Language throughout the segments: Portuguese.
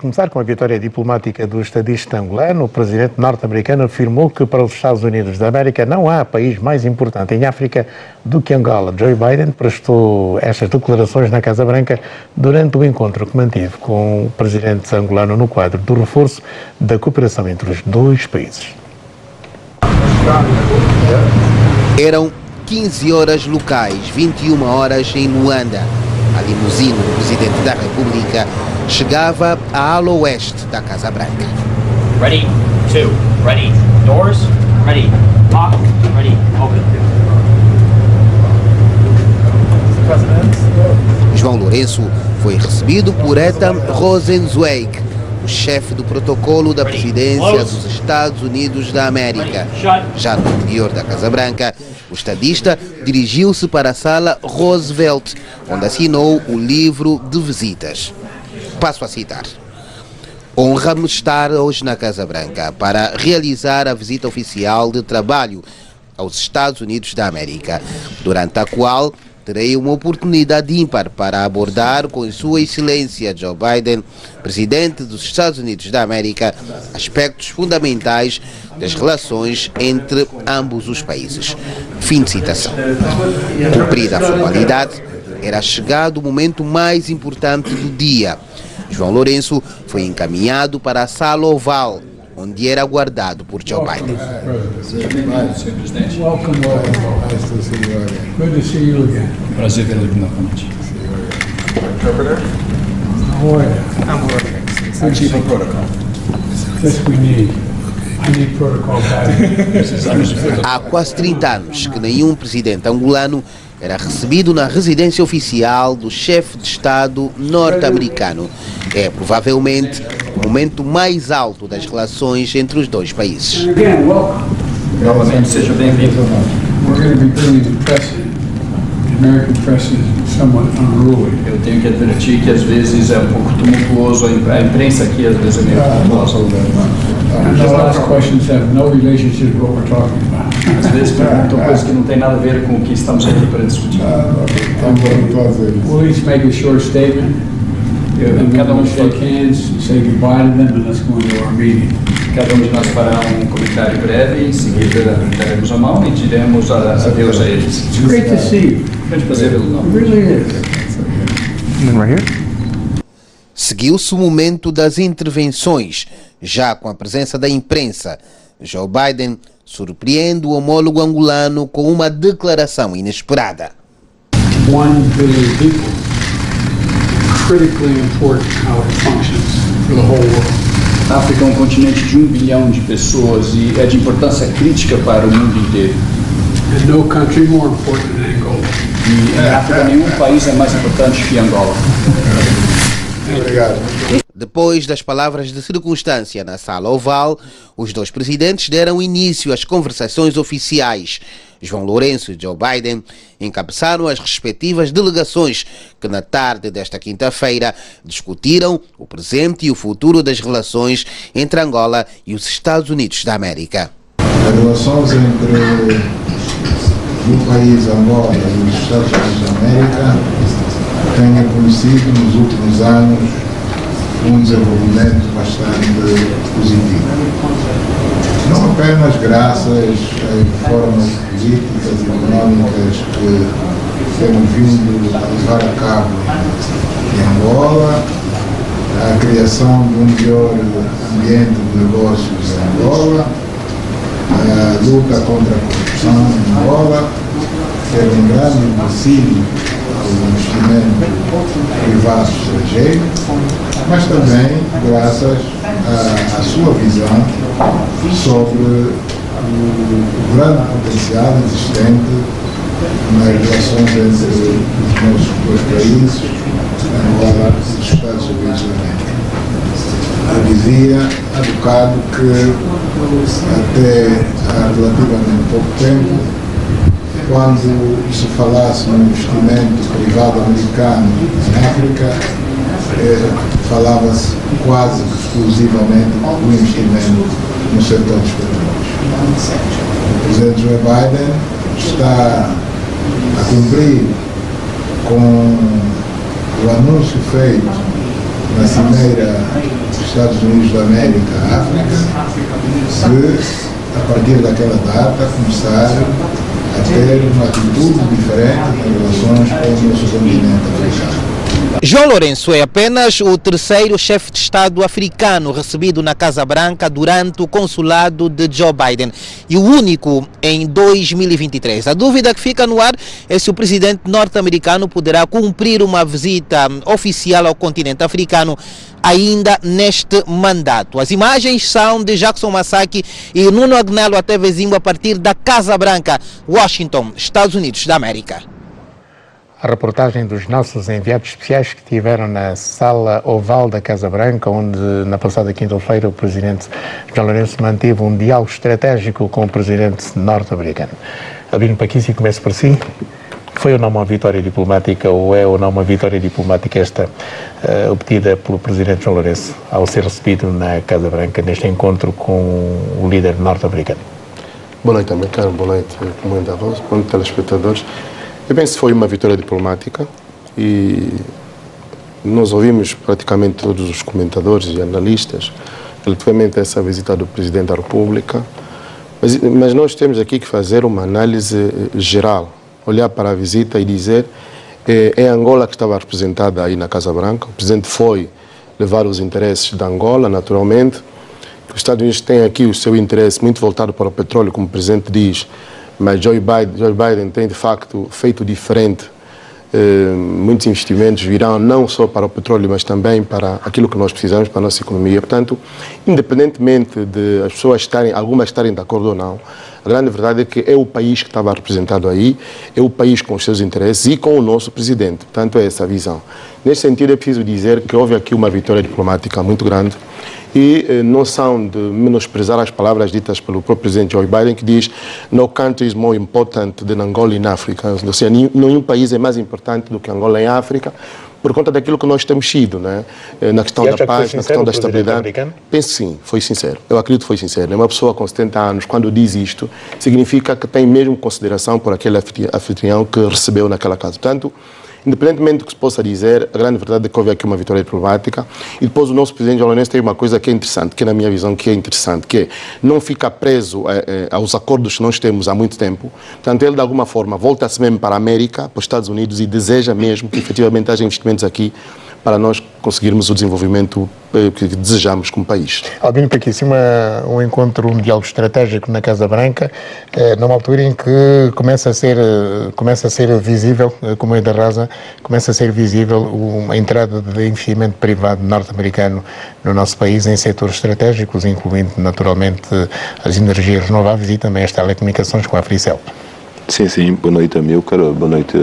começar com a vitória diplomática do estadista angolano. O presidente norte-americano afirmou que para os Estados Unidos da América não há país mais importante em África do que Angola. Joe Biden prestou estas declarações na Casa Branca durante o encontro que manteve com o presidente angolano no quadro do reforço da cooperação entre os dois países. Eram 15 horas locais, 21 horas em Luanda. A limusine do presidente da República chegava à ala oeste da Casa Branca. Ready, two, ready, doors, ready, lock, ready, open. João Lourenço foi recebido por Ethan Rosenzweig, o chefe do protocolo da presidência dos Estados Unidos da América. Já no interior da Casa Branca, o estadista dirigiu-se para a sala Roosevelt, onde assinou o livro de visitas. Passo a citar. Honra-me estar hoje na Casa Branca para realizar a visita oficial de trabalho aos Estados Unidos da América, durante a qual terei uma oportunidade ímpar para abordar com Sua Excelência Joe Biden, presidente dos Estados Unidos da América, aspectos fundamentais das relações entre ambos os países. Fim de citação. Cumprida a formalidade, era chegado o momento mais importante do dia. João Lourenço foi encaminhado para a sala oval, onde era aguardado por Joe Biden. Prazer vê-lo aqui novamente. Ativa protocol. Há quase 30 anos que nenhum presidente angolano era recebido na residência oficial do chefe de Estado norte-americano. É provavelmente o momento mais alto das relações entre os dois países. Novamente, seja bem-vindo. Eu tenho que advertir que às vezes é um pouco tumultuoso, a imprensa aqui às vezes é meio tumultuosa. Às vezes perguntam coisas que não têm nada a ver com o que estamos aqui para discutir. Cada um de nós fará um comentário breve, em seguida daremos a mão e diremos adeus a eles. Grande prazer vê-lo novamente. Seguiu-se o momento das intervenções, já com a presença da imprensa. Joe Biden surpreende o homólogo angolano com uma declaração inesperada. 1 billion people, critically important how it functions for the whole world. A África é um continente de 1 bilhão de pessoas e é de importância crítica para o mundo inteiro. And no country more important than Angola. E em África nenhum país é mais importante que Angola. Obrigado. Depois das palavras de circunstância na sala oval, os dois presidentes deram início às conversações oficiais. João Lourenço e Joe Biden encabeçaram as respectivas delegações que na tarde desta quinta-feira discutiram o presente e o futuro das relações entre Angola e os Estados Unidos da América. As relações entre o país Angola e os Estados Unidos da América têm conhecido nos últimos anos um desenvolvimento bastante positivo. Não apenas graças a reformas políticas e económicas que temos vindo a levar a cabo em Angola, a criação de um melhor ambiente de negócios em Angola, a luta contra a corrupção em Angola, que é um grande empecilho ao investimento privado estrangeiro, mas também graças à sua visão sobre o grande potencial existente nas relações entre os nossos dois países, Angola e os Estados Unidos da América. Eu dizia há bocado que até há relativamente pouco tempo, quando se falasse no investimento privado americano em África, falava-se quase exclusivamente do investimento no setor dos petróleos. O presidente Joe Biden está a cumprir com o anúncio feito na Cimeira Estados Unidos da América, África, de, a partir daquela data, começar a ter uma atitude diferente em relações com o nosso continente africano. João Lourenço é apenas o terceiro chefe de Estado africano recebido na Casa Branca durante o consulado de Joe Biden e o único em 2023. A dúvida que fica no ar é se o presidente norte-americano poderá cumprir uma visita oficial ao continente africano ainda neste mandato. As imagens são de Jackson Masaki e Nuno Agnello até Vezimbo a partir da Casa Branca, Washington, Estados Unidos da América. A reportagem dos nossos enviados especiais que estiveram na sala oval da Casa Branca, onde na passada quinta-feira o presidente João Lourenço manteve um diálogo estratégico com o presidente norte-americano. Albino Paquissi, começo por si. Foi ou não uma vitória diplomática, ou é ou não uma vitória diplomática esta obtida pelo presidente João Lourenço ao ser recebido na Casa Branca neste encontro com o líder norte-americano? Boa noite também, cara. Boa noite, comandante da voz, boa noite, telespectadores. Eu penso que foi uma vitória diplomática e nós ouvimos praticamente todos os comentadores e analistas relativamente a essa visita do Presidente da República, mas nós temos aqui que fazer uma análise geral, olhar para a visita e dizer é Angola que estava representada aí na Casa Branca. O Presidente foi levar os interesses da Angola, naturalmente. Os Estados Unidos têm aqui o seu interesse muito voltado para o petróleo, como o Presidente diz, mas Joe Biden tem, de facto, feito diferente. Muitos investimentos virão não só para o petróleo, mas também para aquilo que nós precisamos para a nossa economia. Portanto, independentemente de as pessoas algumas estarem de acordo ou não, a grande verdade é que é o país que estava representado aí, é o país com os seus interesses e com o nosso presidente. Portanto, é essa a visão. Nesse sentido, é preciso dizer que houve aqui uma vitória diplomática muito grande e não são de menosprezar as palavras ditas pelo próprio presidente Joe Biden, que diz "No country is more important than Angola in Africa", ou seja, nenhum país é mais importante do que Angola em África, por conta daquilo que nós temos sido, né? Na questão da paz, na questão da estabilidade. Penso que sim, foi sincero. Eu acredito que foi sincero. Uma pessoa com 70 anos, quando diz isto, significa que tem mesmo consideração por aquele anfitrião que recebeu naquela casa. Portanto, independentemente do que se possa dizer, a grande verdade é que houve aqui uma vitória diplomática e depois o nosso presidente João Lourenço tem uma coisa que é interessante, que na minha visão que é interessante, que é não ficar preso aos acordos que nós temos há muito tempo. Portanto, ele de alguma forma volta-se mesmo para a América, para os Estados Unidos e deseja mesmo que efetivamente haja investimentos aqui para nós conseguirmos o desenvolvimento que desejamos como país. Albino Paquissi, um encontro, um diálogo estratégico na Casa Branca, numa altura em que começa a ser visível, como é da Rasa, começa a ser visível a entrada de investimento privado norte-americano no nosso país em setores estratégicos, incluindo naturalmente as energias renováveis e também as telecomunicações com a Africell. Sim, boa noite a Amilcar, boa noite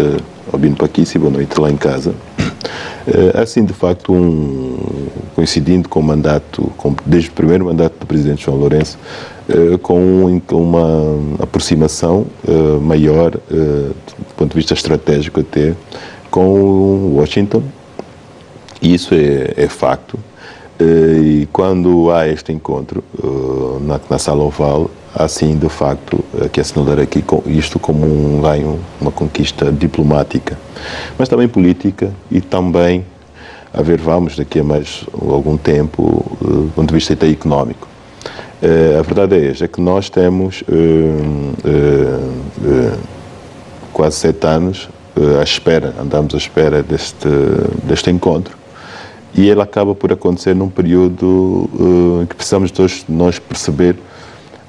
Albino Paquissi, boa noite lá em casa. Assim, de facto, coincidindo com o mandato, desde o primeiro mandato do presidente João Lourenço, com uma aproximação maior, do ponto de vista estratégico até, com Washington. Isso é facto. E quando há este encontro na Sala Oval, há sim, de facto, que assinalar aqui isto como um ganho, uma conquista diplomática, mas também política e também, a ver, vamos daqui a mais algum tempo, do ponto de vista até económico. A verdade é esta, é que nós temos quase 7 anos andamos à espera deste encontro. E ele acaba por acontecer num período que precisamos todos nós perceber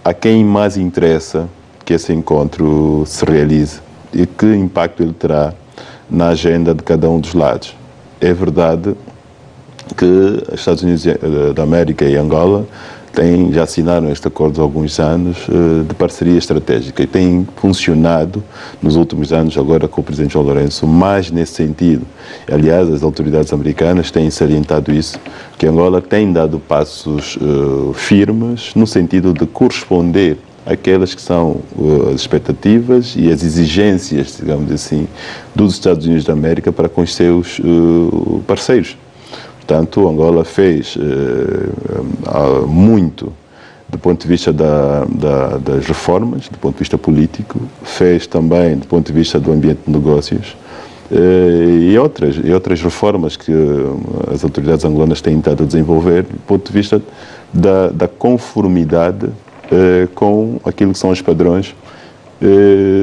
a quem mais interessa que esse encontro se realize e que impacto ele terá na agenda de cada um dos lados. É verdade que os Estados Unidos da América e Angola já assinaram este acordo há alguns anos de parceria estratégica e tem funcionado nos últimos anos agora com o presidente João Lourenço mais nesse sentido. Aliás, as autoridades americanas têm salientado isso, que Angola tem dado passos firmes no sentido de corresponder àquelas que são as expectativas e as exigências, digamos assim, dos Estados Unidos da América para com os seus parceiros. Portanto, Angola fez muito do ponto de vista das reformas, do ponto de vista político, fez também do ponto de vista do ambiente de negócios, e outras reformas que as autoridades angolanas têm tentado desenvolver do ponto de vista da conformidade com aquilo que são os padrões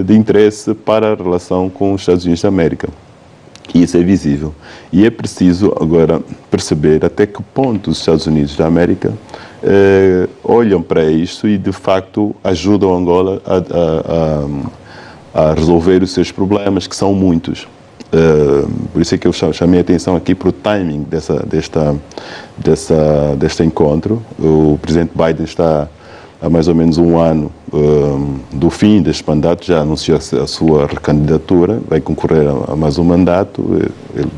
de interesse para a relação com os Estados Unidos da América. E isso é visível. E é preciso agora perceber até que ponto os Estados Unidos da América olham para isto e, de facto, ajudam Angola a resolver os seus problemas, que são muitos. Por isso é que eu chamei a atenção aqui para o timing deste encontro. O presidente Biden está há mais ou menos um ano do fim deste mandato, já anunciou a sua recandidatura, vai concorrer a mais um mandato. Ele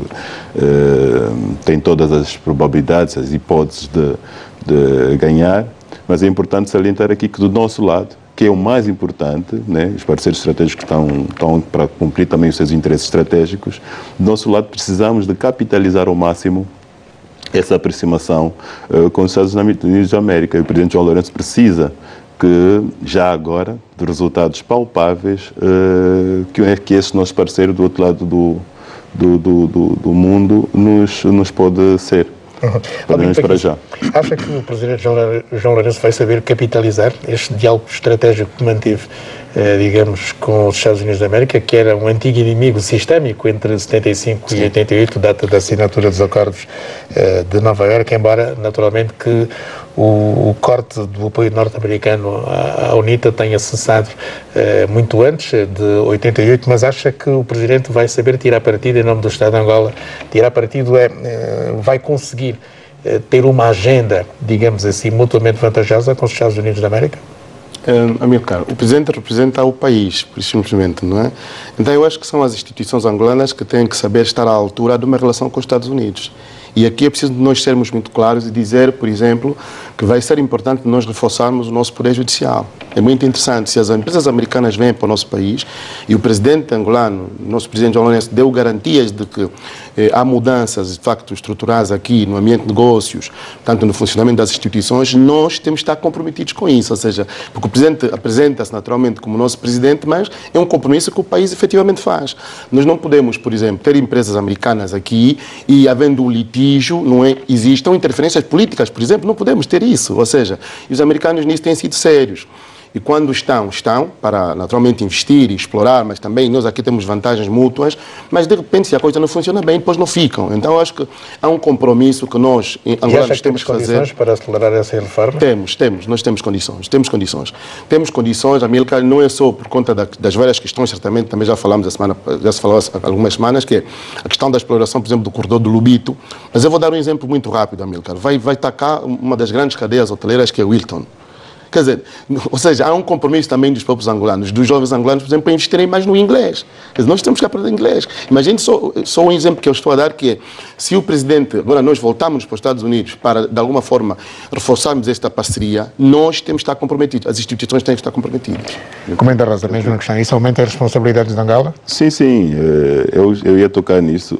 tem todas as probabilidades, as hipóteses de ganhar, mas é importante salientar aqui que do nosso lado, que é o mais importante, né, os parceiros estratégicos estão para cumprir também os seus interesses estratégicos, do nosso lado precisamos de capitalizar ao máximo essa aproximação com os Estados Unidos da América. E o presidente João Lourenço precisa que, já agora, de resultados palpáveis, que esse nosso parceiro do outro lado do mundo nos pode ser. Podemos para já. Acha que o presidente João Lourenço vai saber capitalizar este diálogo estratégico que manteve, digamos, com os Estados Unidos da América, que era um antigo inimigo sistémico entre 75 e 88, data da assinatura dos acordos de Nova Iorque, embora, naturalmente, que o corte do apoio norte-americano à UNITA tenha cessado muito antes de 88, mas acha que o presidente vai saber tirar partido, em nome do Estado de Angola, tirar partido vai conseguir ter uma agenda, digamos assim, mutuamente vantajosa com os Estados Unidos da América? Amilcar, o presidente representa o país, por simplesmente, não é? Então eu acho que são as instituições angolanas que têm que saber estar à altura de uma relação com os Estados Unidos. E aqui é preciso nós sermos muito claros e dizer, por exemplo, que vai ser importante nós reforçarmos o nosso poder judicial. É muito interessante, se as empresas americanas vêm para o nosso país e o presidente angolano, nosso presidente João Lourenço, deu garantias de que há mudanças, de facto, estruturais aqui no ambiente de negócios, tanto no funcionamento das instituições, nós temos de estar comprometidos com isso. Ou seja, porque o presidente apresenta-se naturalmente como nosso presidente, mas é um compromisso que o país efetivamente faz. Nós não podemos, por exemplo, ter empresas americanas aqui e, havendo um litígio, não é, existam interferências políticas, por exemplo, não podemos ter isso. Ou seja, e os americanos nisso têm sido sérios. E quando estão para naturalmente investir e explorar, mas também nós aqui temos vantagens mútuas, mas de repente se a coisa não funciona bem, depois não ficam. Então eu acho que há um compromisso que nós, angolanos, temos que fazer. Temos condições para acelerar essa reforma? Nós temos condições. Temos condições, Amilcar, não é só por conta das várias questões, certamente também já se falou há algumas semanas, que é a questão da exploração, por exemplo, do corredor do Lubito, mas eu vou dar um exemplo muito rápido, Amilcar. Vai estar cá uma das grandes cadeias hoteleiras, que é o Hilton. Quer dizer, ou seja, há um compromisso também dos próprios angolanos, dos jovens angolanos, por exemplo, para investirem mais no inglês. Quer dizer, nós temos que aprender inglês. Imagine só um exemplo que eu estou a dar, que é, se o presidente, agora nós voltamos para os Estados Unidos para, de alguma forma, reforçarmos esta parceria, nós temos que estar comprometidos, as instituições têm que estar comprometidas. Comenta Rosa, mesma questão, isso aumenta as responsabilidades de Angola? Sim, eu ia tocar nisso,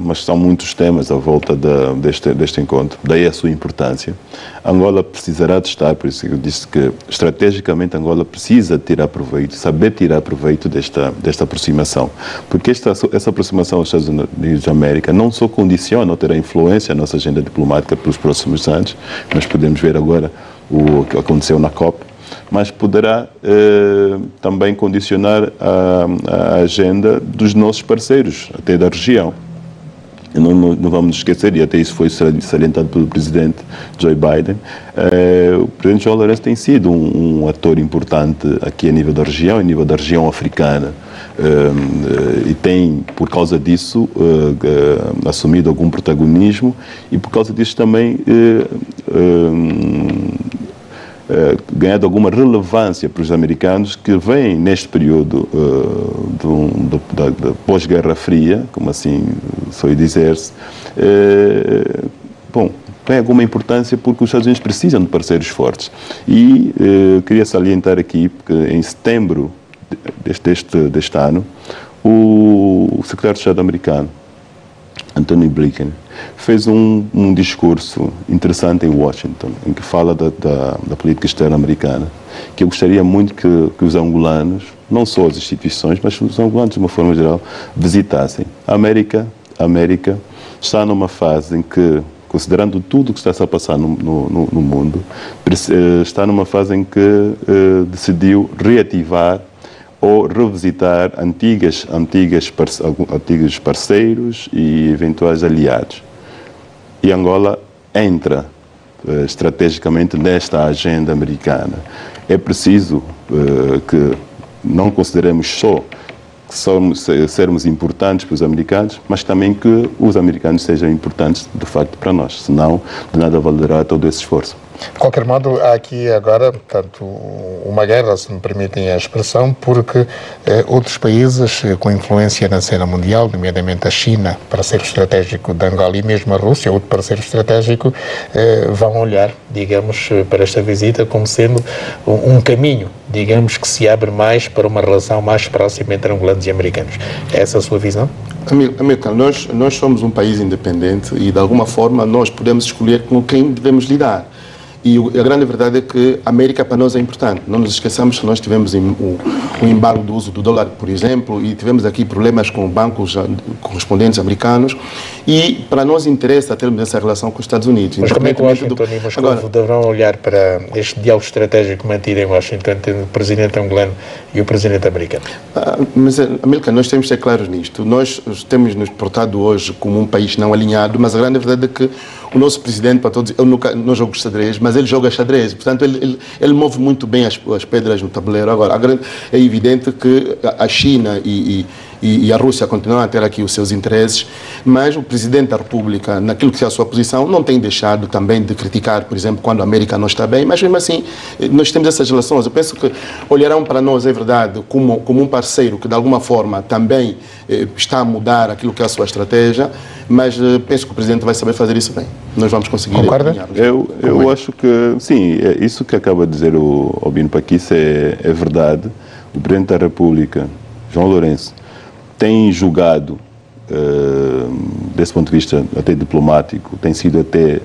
mas são muitos temas à volta deste encontro, daí a sua importância. Angola precisará de estar, por isso que eu disse que estrategicamente Angola precisa tirar proveito, saber tirar proveito desta aproximação, porque essa aproximação aos Estados Unidos da América não só condiciona ou terá influência na nossa agenda diplomática pelos próximos anos, nós podemos ver agora o que aconteceu na COP, mas poderá também condicionar a agenda dos nossos parceiros, até da região. Não vamos nos esquecer, e até isso foi salientado pelo presidente Joe Biden, o presidente João Lourenço tem sido um ator importante aqui a nível da região africana, e tem, por causa disso, assumido algum protagonismo e por causa disso também ganhado alguma relevância para os americanos que vêm neste período da pós-Guerra Fria, como assim foi dizer-se, tem alguma importância porque os Estados Unidos precisam de parceiros fortes. E queria salientar aqui que em setembro deste ano, o secretário de Estado americano, Antony Blinken, fez um discurso interessante em Washington, em que fala da política externa americana. que eu gostaria muito que os angolanos, não só as instituições, mas os angolanos de uma forma geral, visitassem. A América está numa fase em que, considerando tudo o que está a passar no mundo, está numa fase em que decidiu reativar ou revisitar antigos parceiros e eventuais aliados. E Angola entra estrategicamente nesta agenda americana. É preciso que não consideremos só sermos importantes para os americanos, mas também que os americanos sejam importantes, de facto, para nós. Senão, de nada valerá todo esse esforço. De qualquer modo, há aqui agora, portanto, uma guerra, se me permitem a expressão, porque outros países com influência na cena mundial, nomeadamente a China, parceiro estratégico de Angola, e mesmo a Rússia, outro parceiro estratégico, vão olhar, digamos, para esta visita como sendo um caminho, digamos, que se abre mais para uma relação mais próxima entre angolanos e americanos. É essa a sua visão? Amilcar, nós somos um país independente e, de alguma forma, nós podemos escolher com quem devemos lidar. E a grande verdade é que a América para nós é importante. Não nos esqueçamos que nós tivemos o embargo do uso do dólar, por exemplo, e tivemos aqui problemas com bancos correspondentes americanos, e para nós interessa termos essa relação com os Estados Unidos. Mas como é que Washington e Moscou deverão olhar para este diálogo estratégico mantido em Washington entre o presidente angolano e o presidente americano? Mas, Amilcar, nós temos de ser claros nisto. Nós temos nos portado hoje como um país não alinhado, mas a grande verdade é que o nosso presidente, para todos, eu não jogo xadrez, mas ele joga xadrez. Portanto, ele move muito bem as pedras no tabuleiro. Agora, é evidente que a China e a Rússia continuam a ter aqui os seus interesses, mas o presidente da República, naquilo que é a sua posição, não tem deixado também de criticar, por exemplo, quando a América não está bem, mas mesmo assim, nós temos essas relações. Eu penso que olharão para nós, é verdade, como um parceiro que, de alguma forma, também está a mudar aquilo que é a sua estratégia, mas penso que o presidente vai saber fazer isso bem. Nós vamos conseguir. Concorda? Eu acho que, sim, isso que acaba de dizer o Albino Paquice é verdade. O presidente da República, João Lourenço, tem julgado, desse ponto de vista até diplomático, tem sido até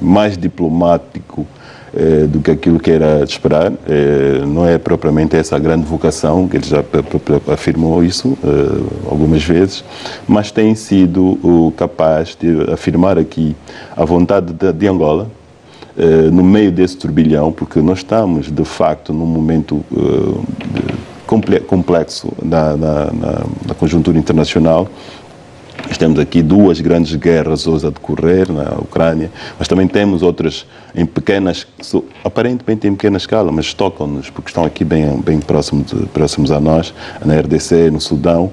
mais diplomático do que aquilo que era de esperar. Não é propriamente essa a grande vocação, que ele já afirmou isso algumas vezes, mas tem sido capaz de afirmar aqui a vontade de Angola, no meio desse turbilhão, porque nós estamos, de facto, num momento complexo na conjuntura internacional. Nós temos aqui duas grandes guerras hoje a decorrer na Ucrânia, mas também temos outras aparentemente em pequena escala, mas tocam-nos porque estão aqui bem próximos a nós, na RDC, no Sudão.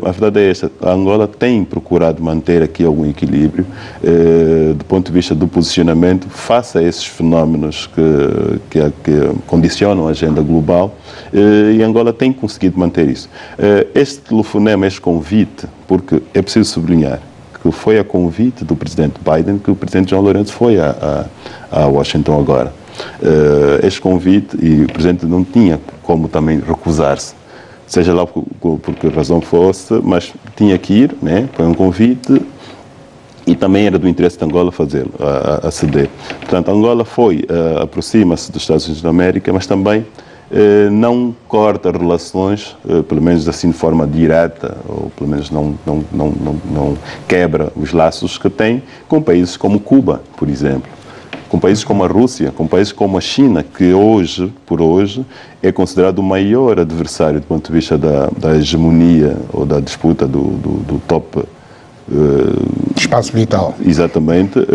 A verdade é esta: a Angola tem procurado manter aqui algum equilíbrio do ponto de vista do posicionamento face a esses fenómenos que condicionam a agenda global, e Angola tem conseguido manter isso. Este telefonema, este convite, porque é preciso sublinhar que foi a convite do presidente Biden que o presidente João Lourenço foi a Washington agora. Este convite, e o presidente não tinha como também recusar-se, seja lá por que razão fosse, mas tinha que ir, né? Foi um convite e também era do interesse de Angola fazê-lo, aceder. Portanto, Angola aproxima-se dos Estados Unidos da América, mas também não corta relações, pelo menos assim de forma direta, ou pelo menos não quebra os laços que tem com países como Cuba, por exemplo, com países como a Rússia, com países como a China, que por hoje é considerado o maior adversário do ponto de vista da hegemonia ou da disputa do top espaço vital. Exatamente,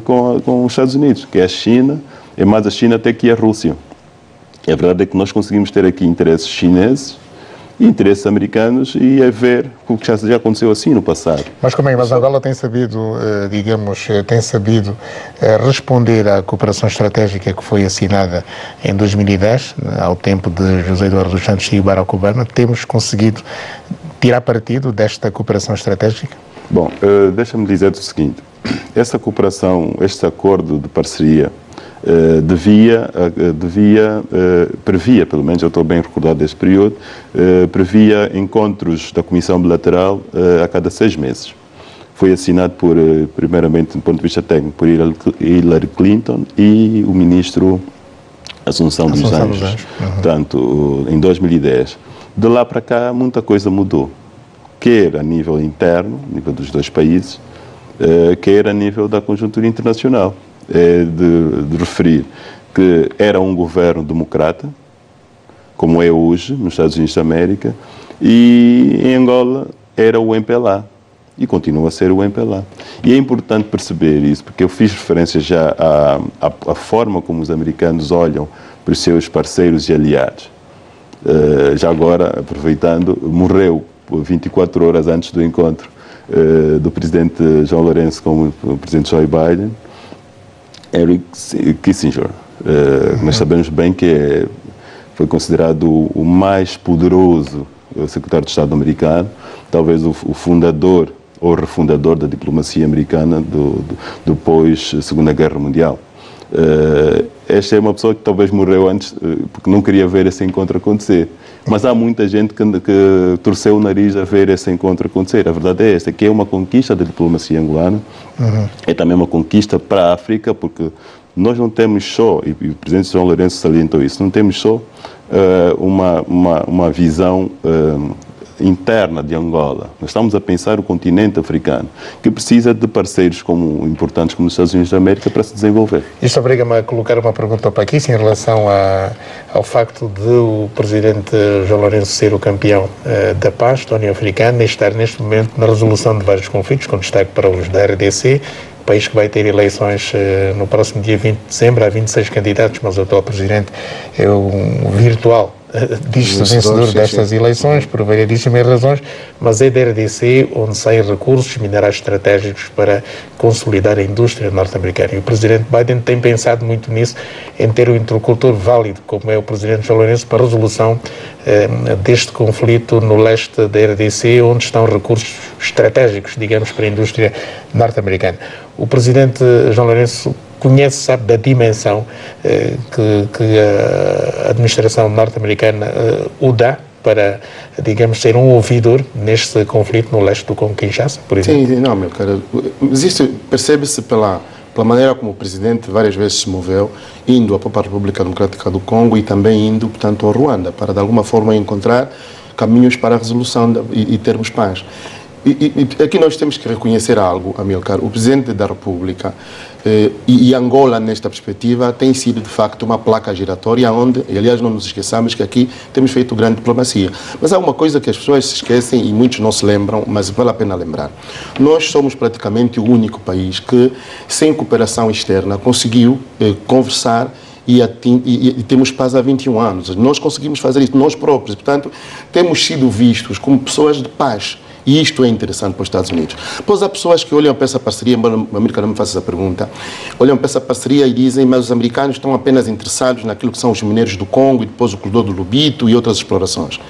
com os Estados Unidos, que é a China, é mais a China até que a Rússia. E a verdade é que nós conseguimos ter aqui interesses chineses e interesses americanos, e a ver o que já aconteceu assim no passado. Mas como é? Mas Angola tem sabido, responder à cooperação estratégica que foi assinada em 2010, ao tempo de José Eduardo dos Santos e Barack Obama. Temos conseguido tirar partido desta cooperação estratégica? Bom, deixa-me dizer o seguinte: essa cooperação, este acordo de parceria, previa, pelo menos eu estou bem recordado desse período, previa encontros da Comissão Bilateral a cada 6 meses. Foi assinado primeiramente, do ponto de vista técnico, por Hillary Clinton e o ministro Assunção dos Anjos. Portanto, em 2010. De lá para cá, muita coisa mudou. Quer a nível interno, a nível dos dois países, quer a nível da conjuntura internacional. É de referir que era um governo democrata, como é hoje nos Estados Unidos da América, e em Angola era o MPLA, e continua a ser o MPLA. E é importante perceber isso, porque eu fiz referência já à forma como os americanos olham para os seus parceiros e aliados. Já agora, aproveitando, morreu 24 horas antes do encontro do presidente João Lourenço com o presidente Joe Biden, Henry Kissinger. Nós sabemos bem que foi considerado o mais poderoso secretário de Estado americano, talvez o fundador ou refundador da diplomacia americana do pós-Segunda Guerra Mundial. Esta é uma pessoa que talvez morreu antes porque não queria ver esse encontro acontecer. Mas há muita gente que torceu o nariz a ver esse encontro acontecer. A verdade é esta, que é uma conquista da diplomacia angolana, é também uma conquista para a África, porque nós não temos só, e o presidente João Lourenço salientou isso, não temos só uma visão interna de Angola. Nós estamos a pensar o continente africano, que precisa de parceiros importantes como os Estados Unidos da América para se desenvolver. Isto obriga-me a colocar uma pergunta para aqui, em relação ao facto de o presidente João Lourenço ser o campeão da paz da União Africana e estar neste momento na resolução de vários conflitos, com destaque para os da RDC, país que vai ter eleições no próximo dia 20 de dezembro. Há 26 candidatos, mas o atual presidente é um virtual, diz-se vencedor destas eleições, por variedíssimas razões, mas é da RDC onde saem recursos minerais estratégicos para consolidar a indústria norte-americana. E o presidente Biden tem pensado muito nisso, em ter um interlocutor válido, como é o presidente João Lourenço, para a resolução deste conflito no leste da RDC, onde estão recursos estratégicos, digamos, para a indústria norte-americana. O presidente João Lourenço sabe da dimensão que a administração norte-americana o dá para, digamos, ser um ouvidor neste conflito no leste do Congo-Kinshasa, por exemplo? Sim, não, meu caro. Percebe-se pela maneira como o presidente várias vezes se moveu, indo à própria República Democrática do Congo e também indo, portanto, ao Ruanda, para de alguma forma encontrar caminhos para a resolução e termos paz. E aqui nós temos que reconhecer algo, Amilcar. O presidente da República e Angola, nesta perspectiva, tem sido, de facto, uma placa giratória onde, e aliás, não nos esqueçamos que aqui temos feito grande diplomacia. Mas há uma coisa que as pessoas se esquecem e muitos não se lembram, mas vale a pena lembrar. Nós somos praticamente o único país que, sem cooperação externa, conseguiu conversar e temos paz há 21 anos. Nós conseguimos fazer isso, nós próprios. Portanto, temos sido vistos como pessoas de paz. E isto é interessante para os Estados Unidos. Pois há pessoas que olham para essa parceria, embora o americano me faça essa pergunta, olham para essa parceria e dizem, mas os americanos estão apenas interessados naquilo que são os minérios do Congo e depois o corredor do Lubito e outras explorações.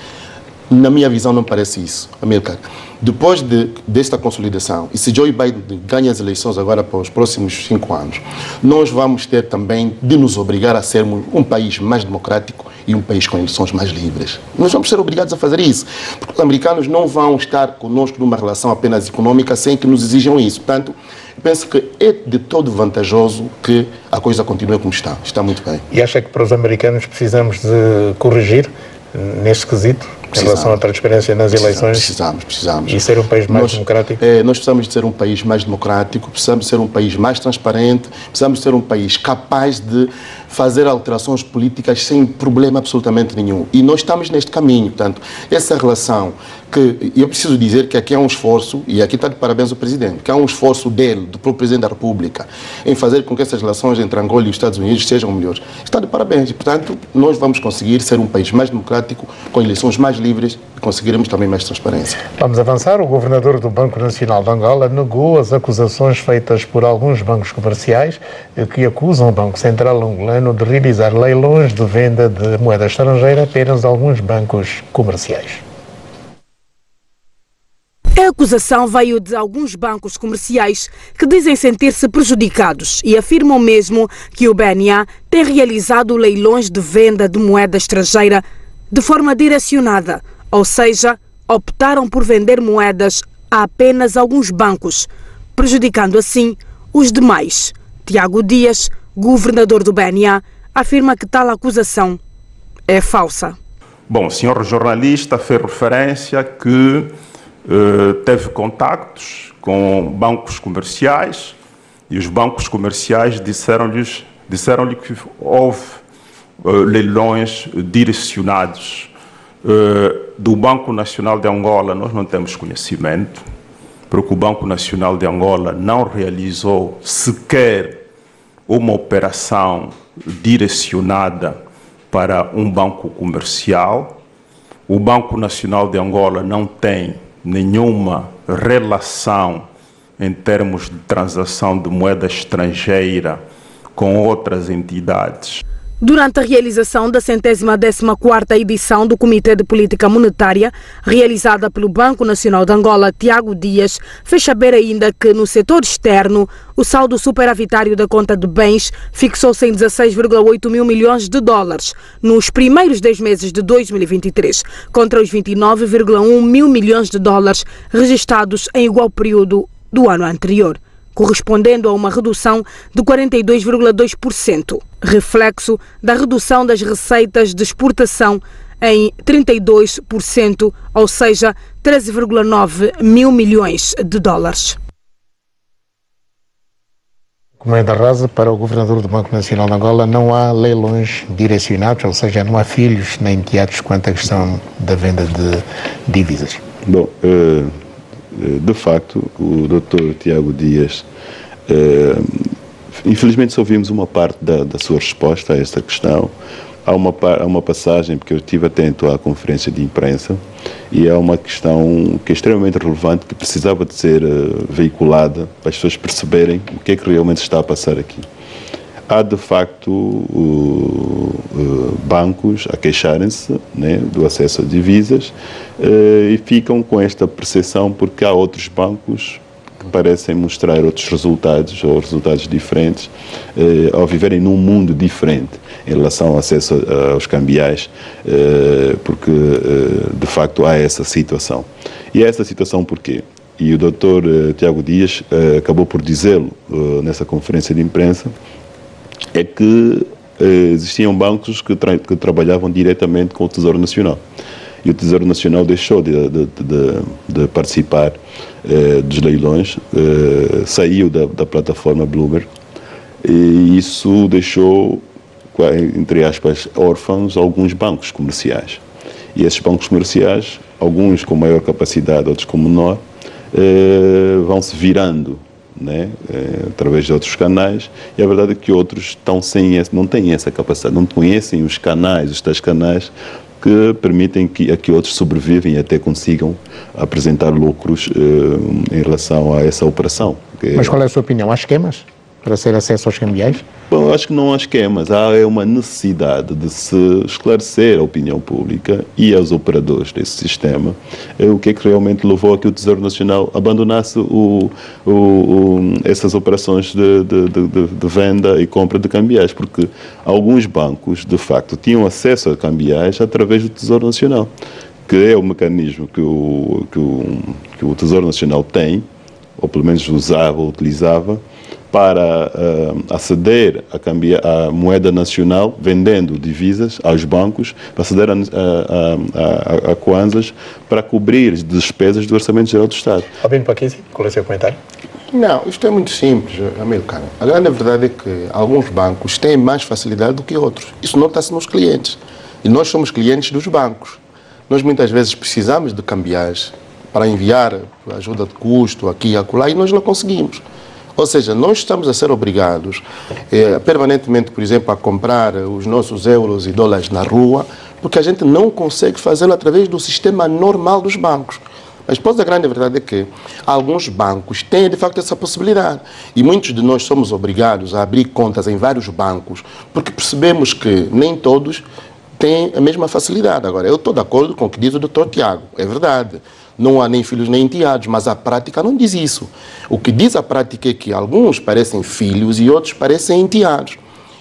Na minha visão não parece isso, Amilcar. Depois desta consolidação, e se Joe Biden ganha as eleições agora para os próximos 5 anos, nós vamos ter também de nos obrigar a sermos um país mais democrático e um país com eleições mais livres. Nós vamos ser obrigados a fazer isso, porque os americanos não vão estar conosco numa relação apenas econômica sem que nos exijam isso. Portanto, eu penso que é de todo vantajoso que a coisa continue como está. Está muito bem. E acha que para os americanos precisamos de corrigir neste quesito? Em relação à transparência nas eleições? Precisamos. E ser um país mais democrático? Nós precisamos de ser um país mais democrático, precisamos de ser um país mais transparente, precisamos de ser um país capaz de fazer alterações políticas sem problema absolutamente nenhum. E nós estamos neste caminho. Portanto, essa relação que... Eu preciso dizer que aqui há um esforço, e aqui está de parabéns ao presidente, que há um esforço dele, do próprio presidente da República, em fazer com que essas relações entre Angola e os Estados Unidos sejam melhores. Está de parabéns. E, portanto, nós vamos conseguir ser um país mais democrático, com eleições mais livres, e conseguiremos também mais transparência. Vamos avançar. O governador do Banco Nacional de Angola negou as acusações feitas por alguns bancos comerciais que acusam o Banco Central angolano de realizar leilões de venda de moeda estrangeira apenas a alguns bancos comerciais. A acusação veio de alguns bancos comerciais que dizem sentir-se prejudicados e afirmam mesmo que o BNA tem realizado leilões de venda de moeda estrangeira de forma direcionada, ou seja, optaram por vender moedas a apenas alguns bancos, prejudicando assim os demais. Tiago Dias, governador do BNA, afirma que tal acusação é falsa. Bom, o senhor jornalista fez referência que teve contactos com bancos comerciais e os bancos comerciais disseram-lhe que houve leilões direcionados. Do Banco Nacional de Angola nós não temos conhecimento, porque o Banco Nacional de Angola não realizou sequer uma operação direcionada para um banco comercial. O Banco Nacional de Angola não tem nenhuma relação em termos de transação de moeda estrangeira com outras entidades. Durante a realização da 114ª edição do Comitê de Política Monetária, realizada pelo Banco Nacional de Angola, Tiago Dias fez saber ainda que no setor externo, o saldo superavitário da conta de bens fixou-se em 16,8 mil milhões de dólares nos primeiros 10 meses de 2023, contra os 29,1 mil milhões de dólares registrados em igual período do ano anterior, correspondendo a uma redução de 42,2%, reflexo da redução das receitas de exportação em 32%, ou seja, 13,9 mil milhões de dólares. Comenda Rosa, para o governador do Banco Nacional de Angola, não há leilões direcionados, ou seja, não há filhos nem enteados quanto à questão da venda de divisas. Bom, de facto, o Dr. Tiago Dias, infelizmente só ouvimos uma parte da sua resposta a esta questão. Há uma passagem, porque eu estive atento à conferência de imprensa, e há uma questão que é extremamente relevante, que precisava de ser veiculada para as pessoas perceberem o que é que realmente está a passar aqui. Há, de facto, bancos a queixarem-se, né, do acesso a divisas e ficam com esta percepção porque há outros bancos que parecem mostrar outros resultados ou resultados diferentes ao viverem num mundo diferente em relação ao acesso aos cambiais, porque, de facto, há essa situação. E há essa situação porquê? E o Dr. Tiago Dias acabou por dizê-lo nessa conferência de imprensa, é que existiam bancos que trabalhavam diretamente com o Tesouro Nacional. E o Tesouro Nacional deixou de participar dos leilões, saiu da plataforma Bloomberg, e isso deixou, entre aspas, órfãos alguns bancos comerciais. E esses bancos comerciais, alguns com maior capacidade, outros com menor, vão se virando, né, através de outros canais, e a verdade é que outros não têm essa capacidade, não conhecem os tais canais que permitem que outros sobrevivem e até consigam apresentar lucros em relação a essa operação. Mas qual é a sua opinião? Há esquemas para ser acesso aos cambiais? Bom, eu acho que não há esquemas. Há uma necessidade de se esclarecer a opinião pública e aos operadores desse sistema o que é que realmente levou a que o Tesouro Nacional abandonasse essas operações de venda e compra de cambiais, porque alguns bancos, de facto, tinham acesso a cambiais através do Tesouro Nacional, que é o mecanismo que o Tesouro Nacional tem, ou pelo menos usava ou utilizava, para aceder a moeda nacional, vendendo divisas aos bancos, para aceder a kwanzas, para cobrir as despesas do Orçamento Geral do Estado. Albino Paquisi, qual é o seu comentário? Não, isto é muito simples, Amilcar. A grande verdade é que alguns bancos têm mais facilidade do que outros. Isso nota-se nos clientes. E nós somos clientes dos bancos. Nós muitas vezes precisamos de cambiais para enviar ajuda de custo aqui e acolá, e nós não conseguimos. Ou seja, nós estamos a ser obrigados permanentemente, por exemplo, a comprar os nossos euros e dólares na rua, porque a gente não consegue fazê-lo através do sistema normal dos bancos. Mas, pois, a grande verdade é que alguns bancos têm, de facto, essa possibilidade. E muitos de nós somos obrigados a abrir contas em vários bancos, porque percebemos que nem todos têm a mesma facilidade. Agora, eu estou de acordo com o que diz o Dr. Tiago, é verdade. Não há nem filhos nem enteados, mas a prática não diz isso. O que diz a prática é que alguns parecem filhos e outros parecem enteados.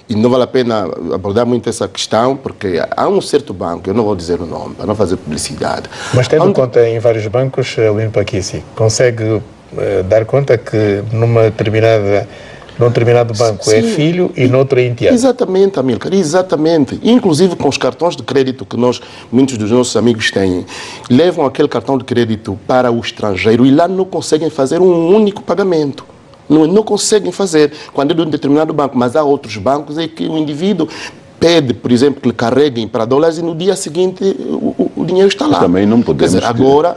E não vale a pena abordar muito essa questão, porque há um certo banco, eu não vou dizer o nome, para não fazer publicidade. Mas tendo conta em vários bancos, Albino Paquisi, consegue dar conta que numa determinada Num determinado banco é filho e noutro é enteado. Exatamente, Amílcar, exatamente. Inclusive com os cartões de crédito que muitos dos nossos amigos têm, levam aquele cartão de crédito para o estrangeiro e lá não conseguem fazer um único pagamento. Não conseguem fazer quando é de um determinado banco, mas há outros bancos em que o indivíduo pede, por exemplo, que lhe carreguem para dólares e no dia seguinte o dinheiro está lá. Também não podemos... Quer dizer, agora,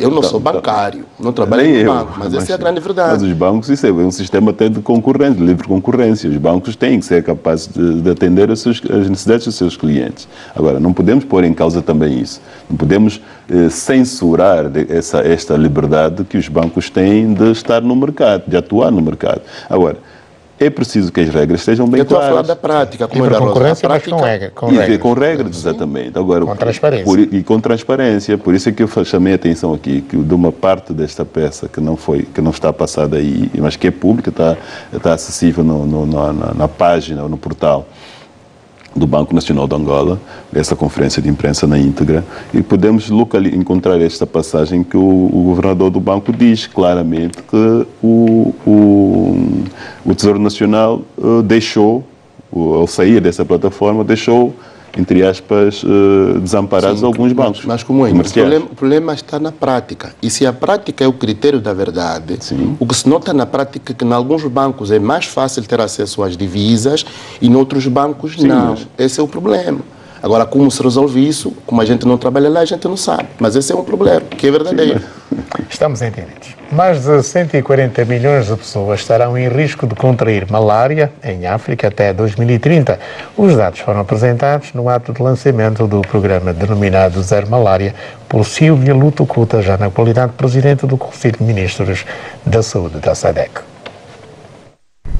eu não sou bancário, não trabalho no banco, mas essa é a grande verdade. Mas os bancos, isso é um sistema até de concorrência, de livre concorrência. Os bancos têm que ser capazes de atender as necessidades dos seus clientes. Agora, não podemos pôr em causa também isso. Não podemos censurar esta liberdade que os bancos têm de estar no mercado, de atuar no mercado. Agora, é preciso que as regras estejam bem claras. Eu estou a falar da prática, como é da concorrência, mas com regras. Com regras, exatamente. Agora, com transparência. E com transparência. Por isso é que eu chamei a atenção aqui, que de uma parte desta peça que não está passada aí, mas que é pública, está acessível na página ou no portal do Banco Nacional de Angola, essa conferência de imprensa na íntegra, e podemos encontrar esta passagem que o governador do banco diz claramente que o Tesouro Nacional deixou, ao sair dessa plataforma, deixou, entre aspas, desamparados alguns bancos. Mas como é? O problema está na prática. E se a prática é o critério da verdade, o que se nota na prática é que em alguns bancos é mais fácil ter acesso às divisas e em outros bancos não. Esse é o problema. Agora, como se resolve isso? Como a gente não trabalha lá, a gente não sabe. Mas esse é um problema, que é verdadeiro. Estamos entendidos. Mais de 140 milhões de pessoas estarão em risco de contrair malária em África até 2030. Os dados foram apresentados no ato de lançamento do programa denominado Zero Malária por Silvia Lutucuta, já na qualidade de Presidente do Conselho de Ministros da Saúde da SADC.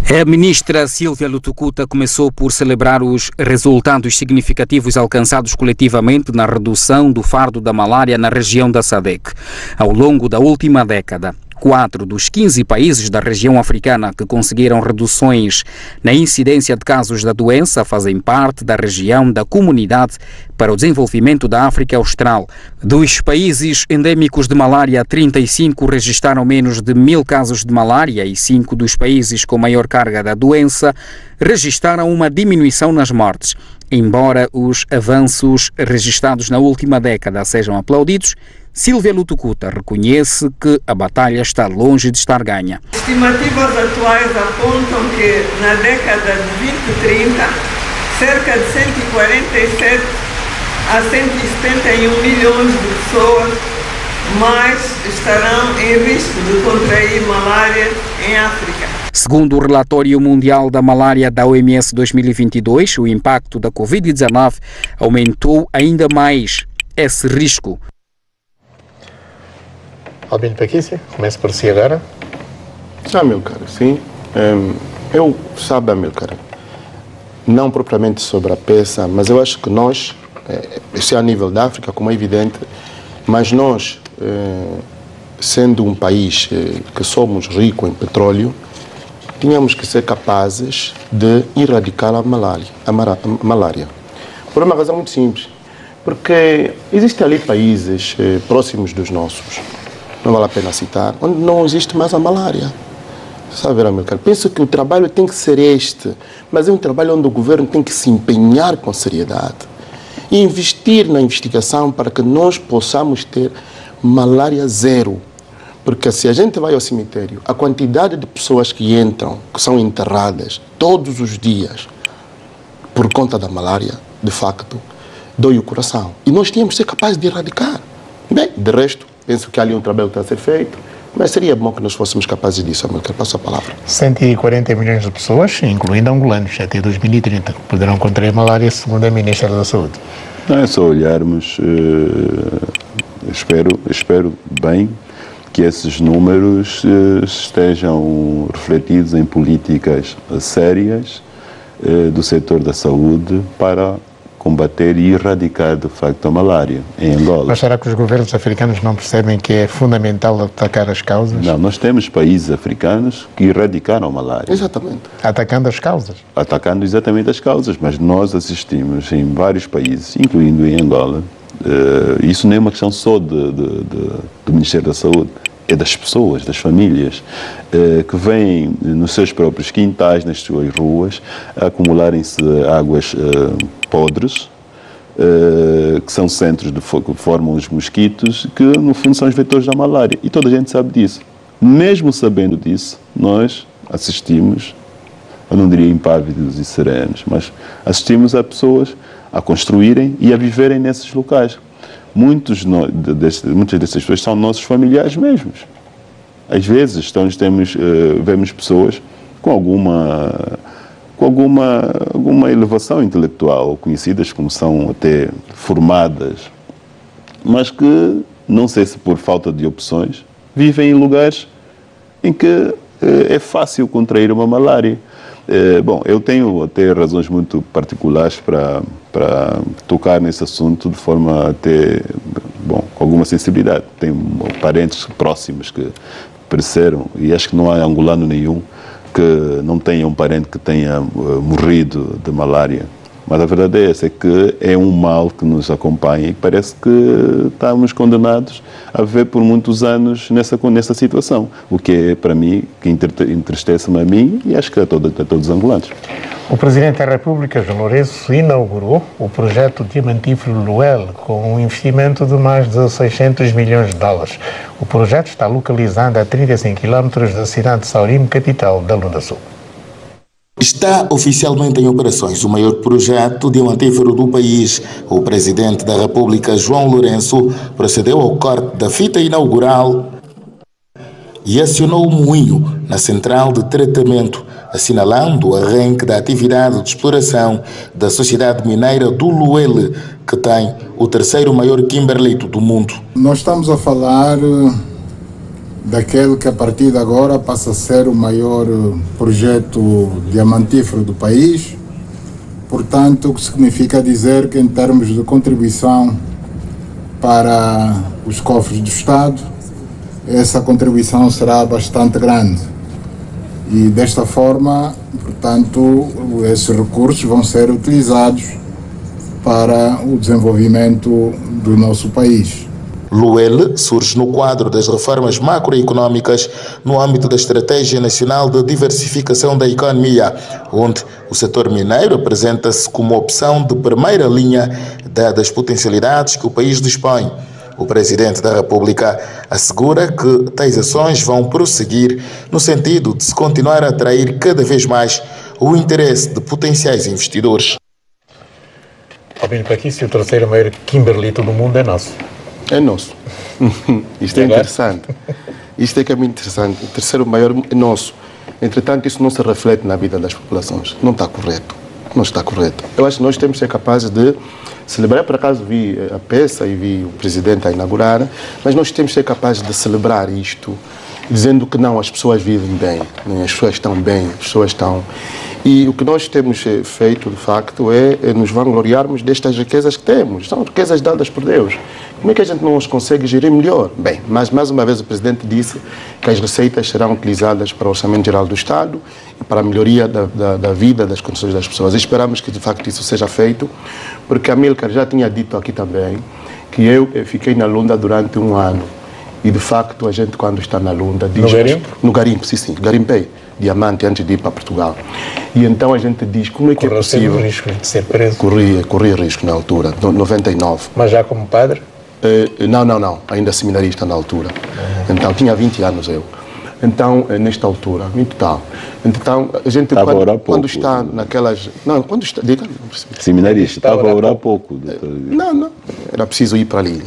A ministra Silvia Lutucuta começou por celebrar os resultados significativos alcançados coletivamente na redução do fardo da malária na região da SADC. Ao longo da última década, 4 dos 15 países da região africana que conseguiram reduções na incidência de casos da doença fazem parte da região da Comunidade para o Desenvolvimento da África Austral. Dos países endêmicos de malária, 35 registraram menos de 1000 casos de malária e 5 dos países com maior carga da doença registraram uma diminuição nas mortes. Embora os avanços registrados na última década sejam aplaudidos, Silvia Lutucuta reconhece que a batalha está longe de estar ganha. Estimativas atuais apontam que na década de 2030, cerca de 147 a 171 milhões de pessoas mais estarão em risco de contrair malária em África. Segundo o relatório mundial da malária da OMS 2022, o impacto da Covid-19 aumentou ainda mais esse risco. Albino Paquícia, começo por si agora. Amílcar, sim. Eu sabe, Amílcar, não propriamente sobre a peça, mas eu acho que nós, isso é a nível da África, como é evidente, mas nós, sendo um país que somos ricos em petróleo, tínhamos que ser capazes de erradicar a malária. Por uma razão muito simples, porque existem ali países próximos dos nossos, não vale a pena citar, onde não existe mais a malária. Sabe, Amílcar? Penso que o trabalho tem que ser este, mas é um trabalho onde o governo tem que se empenhar com seriedade e investir na investigação para que nós possamos ter malária zero. Porque se a gente vai ao cemitério, a quantidade de pessoas que entram, que são enterradas todos os dias por conta da malária, de facto, dói o coração. E nós tínhamos que ser capazes de erradicar. Bem, de resto, penso que há ali um trabalho que está a ser feito, mas seria bom que nós fôssemos capazes disso, Amílcar. Passo a palavra. 140 milhões de pessoas, incluindo angolanos, até 2030, poderão contrair malária, segundo a Ministra da Saúde. Não é só olharmos, espero bem que esses números estejam refletidos em políticas sérias do setor da saúde para combater e erradicar, de facto, a malária em Angola. Mas será que os governos africanos não percebem que é fundamental atacar as causas? Não, nós temos países africanos que erradicaram a malária. Exatamente. Atacando as causas? Atacando exatamente as causas, mas nós assistimos em vários países, incluindo em Angola, isso não é uma questão só do Ministério da Saúde, é das pessoas, das famílias, que vêm nos seus próprios quintais, nas suas ruas, a acumularem-se águas podres, que são centros que formam os mosquitos, que no fundo são os vetores da malária. E toda a gente sabe disso. Mesmo sabendo disso, nós assistimos, eu não diria impávidos e serenos, mas assistimos a pessoas a construírem e a viverem nesses locais. Muitas dessas pessoas são nossos familiares mesmos. Às vezes vemos pessoas com alguma elevação intelectual, conhecidas como são até formadas, mas que, não sei se por falta de opções, vivem em lugares em que é fácil contrair uma malária. Bom, eu tenho até razões muito particulares para tocar nesse assunto de forma até, com alguma sensibilidade. Tenho parentes próximos que pereceram, e acho que não há angolano nenhum que não tenha um parente que tenha morrido de malária. Mas a verdade é essa, é que é um mal que nos acompanha e parece que estamos condenados a viver por muitos anos nessa situação. O que é, para mim, que entristece-me a mim e acho que a todos os angolanos. O Presidente da República, João Lourenço, inaugurou o projeto diamantífero Luel, com um investimento de mais de 600 milhões de dólares. O projeto está localizado a 35 km da cidade de Saurim, capital da Lunda Sul. Está oficialmente em operações o maior projeto diamantífero do país. O Presidente da República, João Lourenço, procedeu ao corte da fita inaugural e acionou o moinho na central de tratamento, assinalando o arranque da atividade de exploração da Sociedade Mineira do Luel, que tem o terceiro maior kimberlito do mundo. Nós estamos a falar daquele que a partir de agora passa a ser o maior projeto diamantífero do país. Portanto, o que significa dizer que em termos de contribuição para os cofres do Estado, essa contribuição será bastante grande. E desta forma, portanto, esses recursos vão ser utilizados para o desenvolvimento do nosso país. Luel surge no quadro das reformas macroeconômicas no âmbito da Estratégia Nacional de Diversificação da Economia, onde o setor mineiro apresenta-se como opção de primeira linha, dadas as potencialidades que o país dispõe. O Presidente da República assegura que tais ações vão prosseguir no sentido de se continuar a atrair cada vez mais o interesse de potenciais investidores. Albino Paquício, o terceiro maior kimberlito do mundo é nosso. É nosso. Isto é interessante. Isto é que é muito interessante. O terceiro maior é nosso. Entretanto, isso não se reflete na vida das populações. Não está correto. Não está correto. Eu acho que nós temos que ser capazes de celebrar. Por acaso vi a peça e vi o Presidente a inaugurar, mas nós temos que ser capazes de celebrar isto, dizendo que não, as pessoas vivem bem, as pessoas estão bem, as pessoas estão... E o que nós temos feito, de facto, é nos vangloriarmos destas riquezas que temos. São riquezas dadas por Deus. Como é que a gente não as consegue gerir melhor? Bem, mas mais uma vez o Presidente disse que as receitas serão utilizadas para o Orçamento Geral do Estado e para a melhoria da vida, das condições das pessoas. E esperamos que, de facto, isso seja feito, porque a Amílcar já tinha dito aqui também que eu fiquei na Lunda durante 1 ano. E, de facto, a gente, quando está na Lunda... Diz, no garimpo? No garimpo, sim. Garimpei diamante antes de ir para Portugal. E então a gente diz, como é que é possível... Correu risco de ser preso? Corria risco na altura, 99. Mas já como padre? Não. Ainda seminarista na altura. Então, tinha 20 anos eu. Então, nesta altura, em total. Então, a gente, quando está naquelas... Não, quando está... Diga, não percebi. Seminarista, estava a orar há pouco. Não. Era preciso ir para ali.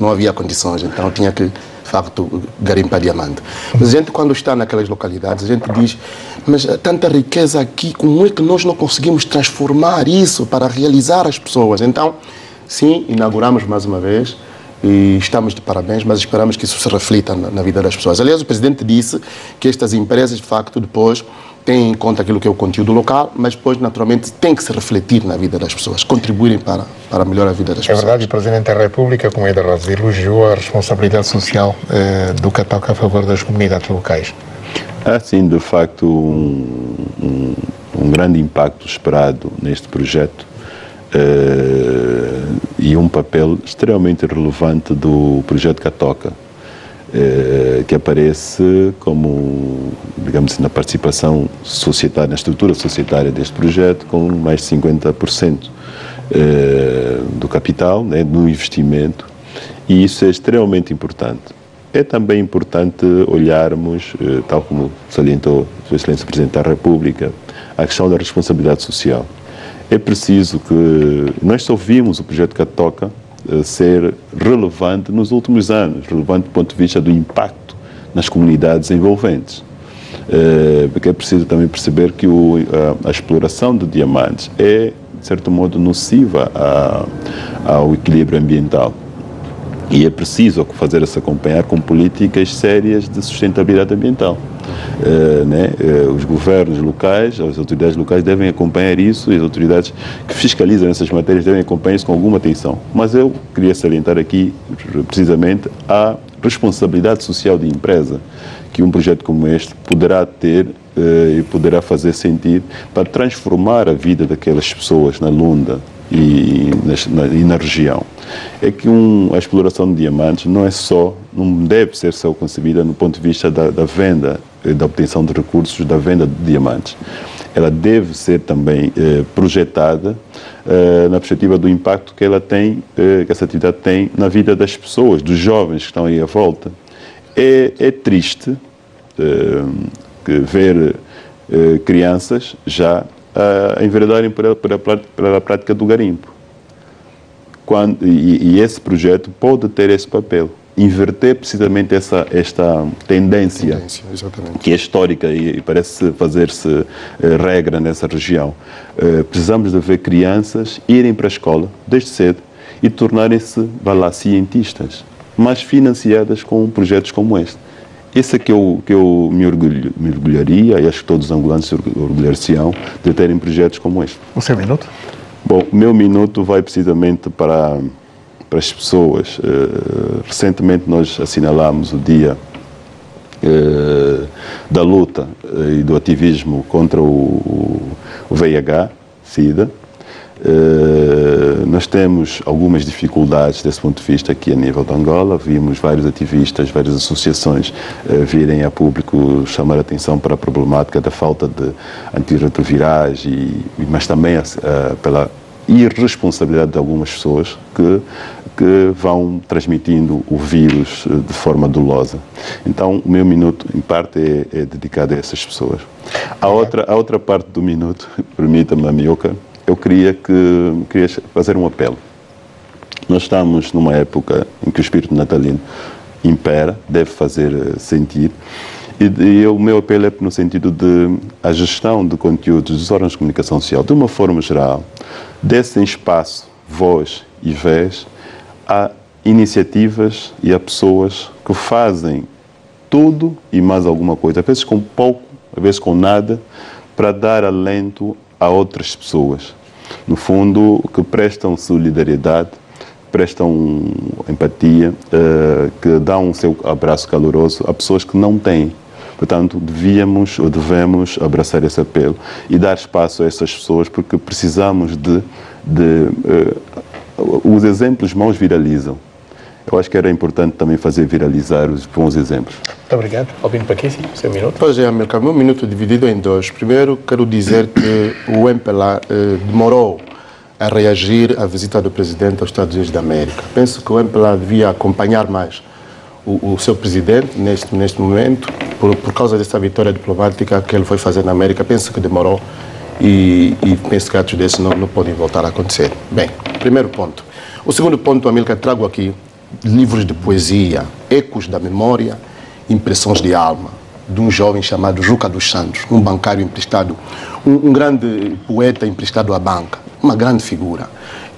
Não havia condições, então tinha que, de facto, garimpar diamante. Mas a gente, quando está naquelas localidades, a gente diz, mas tanta riqueza aqui, como é que nós não conseguimos transformar isso para realizar as pessoas? Então, sim, inauguramos mais uma vez e estamos de parabéns, mas esperamos que isso se reflita na vida das pessoas. Aliás, o Presidente disse que estas empresas, de facto, depois têm em conta aquilo que é o conteúdo local, mas depois, naturalmente, tem que se refletir na vida das pessoas, contribuírem para melhorar a vida das pessoas. É verdade, o Presidente da República, como é da Rosa, elogiou a responsabilidade social do que toca a favor das comunidades locais. Há, sim, de facto, um grande impacto esperado neste projeto e um papel extremamente relevante do projeto Catoca. que aparece como, digamos assim, na participação societária, na estrutura societária deste projeto, com mais de 50% do capital, né, do investimento, e isso é extremamente importante. É também importante olharmos, tal como salientou Sua Excelência Presidente da República, a questão da responsabilidade social. É preciso que nós só vimos o projeto Catoca ser relevante nos últimos anos, relevante do ponto de vista do impacto nas comunidades envolventes. Porque é preciso também perceber que a exploração de diamantes é, de certo modo, nociva ao equilíbrio ambiental. E é preciso fazer-se acompanhar com políticas sérias de sustentabilidade ambiental. Os governos locais, as autoridades locais devem acompanhar isso, e as autoridades que fiscalizam essas matérias devem acompanhar isso com alguma atenção. Mas eu queria salientar aqui, precisamente, a responsabilidade social de empresa que um projeto como este poderá ter e poderá fazer sentido para transformar a vida daquelas pessoas na Lunda e na região. É que a exploração de diamantes não deve ser só concebida no ponto de vista da venda, da obtenção de recursos, da venda de diamantes. Ela deve ser também projetada na perspectiva do impacto que ela tem, que essa atividade tem na vida das pessoas, dos jovens que estão aí à volta. É triste ver crianças já a enveredarem pela prática do garimpo. E esse projeto pode ter esse papel, inverter precisamente esta tendência que é histórica e parece fazer-se regra nessa região. Precisamos de ver crianças irem para a escola desde cedo e tornarem-se, cientistas, mas financiadas com projetos como este. Esse é que eu me orgulharia, e acho que todos os angolanos se orgulhar-se-ão de terem projetos como este. O seu minuto? Bom, o meu minuto vai precisamente para as pessoas. Recentemente nós assinalámos o dia da luta e do ativismo contra o VIH-Sida. Nós temos algumas dificuldades desse ponto de vista aqui a nível de Angola. Vimos vários ativistas, várias associações virem a público chamar a atenção para a problemática da falta de antirretrovirais, mas também pela irresponsabilidade de algumas pessoas que vão transmitindo o vírus de forma dolosa. Então, o meu minuto, em parte, é dedicado a essas pessoas. A outra parte do minuto, permita-me, Amioca, eu queria fazer um apelo. Nós estamos numa época em que o espírito natalino impera, deve fazer sentido, e o meu apelo é no sentido de a gestão de conteúdos dos órgãos de comunicação social, de uma forma geral, dessem espaço, voz e vez a iniciativas e a pessoas que fazem tudo e mais alguma coisa, às vezes com pouco, às vezes com nada, para dar alento a outras pessoas. No fundo, que prestam solidariedade, prestam empatia, que dão o seu abraço caloroso a pessoas que não têm. Portanto, devemos abraçar esse apelo e dar espaço a essas pessoas, porque precisamos os exemplos maus viralizam. Eu acho que era importante também fazer viralizar os bons exemplos. Muito obrigado. Albino Paquici, seu minuto. Pois é, Amilcar, meu minuto é dividido em dois. Primeiro, quero dizer que o MPLA demorou a reagir à visita do presidente aos Estados Unidos da América. Penso que o MPLA devia acompanhar mais o seu presidente neste momento, por causa dessa vitória diplomática que ele foi fazer na América. Penso que demorou e penso que atos desses não podem voltar a acontecer. Bem, primeiro ponto. O segundo ponto, Amilcar, trago aqui livros de poesia, ecos da memória, impressões de alma, de um jovem chamado Juca dos Santos, um bancário emprestado, um grande poeta emprestado à banca, uma grande figura.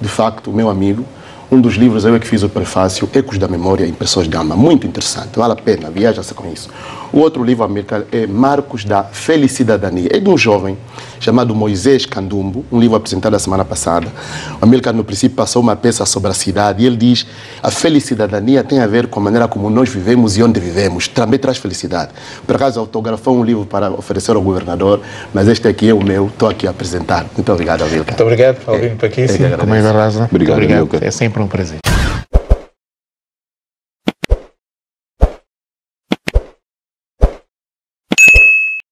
De facto, meu amigo, um dos livros, eu é que fiz o prefácio, Ecos da Memória, Impressões de Alma, muito interessante, vale a pena, viaja-se com isso. O outro livro, Amilcar, é Marcos da Felicidadania, é de um jovem chamado Moisés Candumbo, um livro apresentado a semana passada. O Amilcar, no princípio, passou uma peça sobre a cidade e ele diz: a felicidadania tem a ver com a maneira como nós vivemos e onde vivemos, também traz felicidade. Por acaso, autografou um livro para oferecer ao governador, mas este aqui é o meu, estou aqui a apresentar. Muito obrigado, Amilcar. Muito obrigado, Albino Paquici. Obrigado, Amilcar. É sempre um prazer.